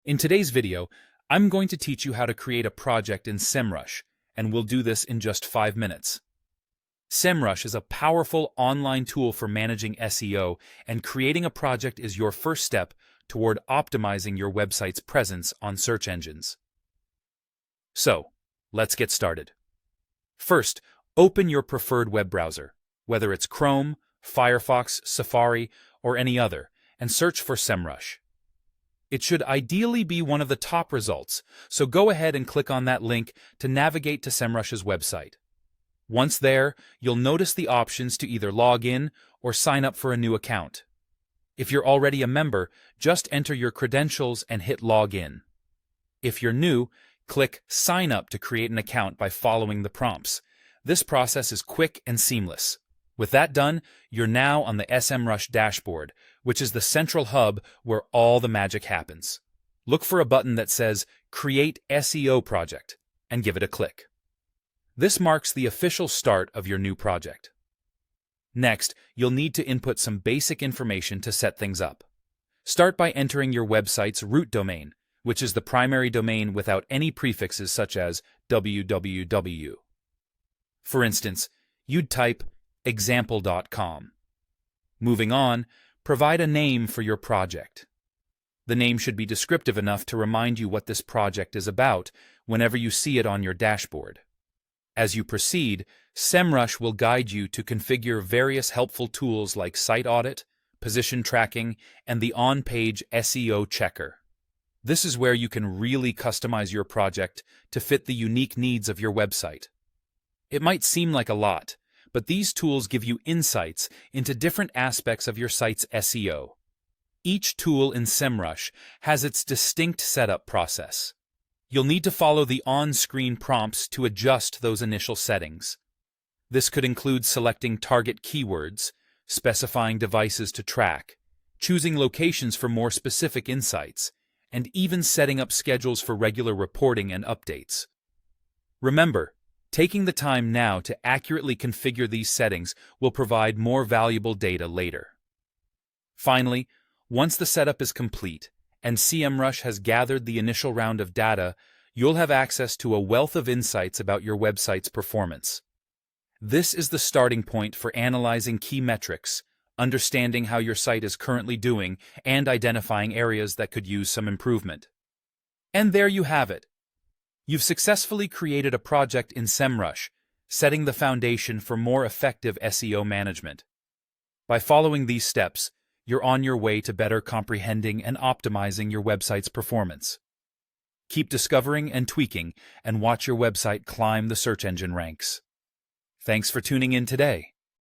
In today's video, I'm going to teach you how to create a project in Semrush, and we'll do this in just 5 minutes. Semrush is a powerful online tool for managing SEO, and creating a project is your first step toward optimizing your website's presence on search engines. So, let's get started. First, open your preferred web browser, whether it's Chrome, Firefox, Safari, or any other, and search for Semrush. It should ideally be one of the top results, so go ahead and click on that link to navigate to Semrush's website. Once there, you'll notice the options to either log in or sign up for a new account. If you're already a member, just enter your credentials and hit log in. If you're new, click Sign Up to create an account by following the prompts. This process is quick and seamless. With that done, you're now on the Semrush dashboard, which is the central hub where all the magic happens. Look for a button that says Create SEO Project and give it a click. This marks the official start of your new project. Next, you'll need to input some basic information to set things up. Start by entering your website's root domain, which is the primary domain without any prefixes such as www. For instance, you'd type example.com. Moving on, provide a name for your project. The name should be descriptive enough to remind you what this project is about whenever you see it on your dashboard. As you proceed, Semrush will guide you to configure various helpful tools like Site Audit, Position Tracking, and the on-page SEO Checker. This is where you can really customize your project to fit the unique needs of your website. It might seem like a lot, but these tools give you insights into different aspects of your site's SEO. Each tool in Semrush has its distinct setup process. You'll need to follow the on-screen prompts to adjust those initial settings. This could include selecting target keywords, specifying devices to track, choosing locations for more specific insights, and even setting up schedules for regular reporting and updates. Remember, taking the time now to accurately configure these settings will provide more valuable data later. Finally, once the setup is complete and Semrush has gathered the initial round of data, you'll have access to a wealth of insights about your website's performance. This is the starting point for analyzing key metrics, understanding how your site is currently doing, and identifying areas that could use some improvement. And there you have it. You've successfully created a project in Semrush, setting the foundation for more effective SEO management. By following these steps, you're on your way to better comprehending and optimizing your website's performance. Keep discovering and tweaking, and watch your website climb the search engine ranks. Thanks for tuning in today.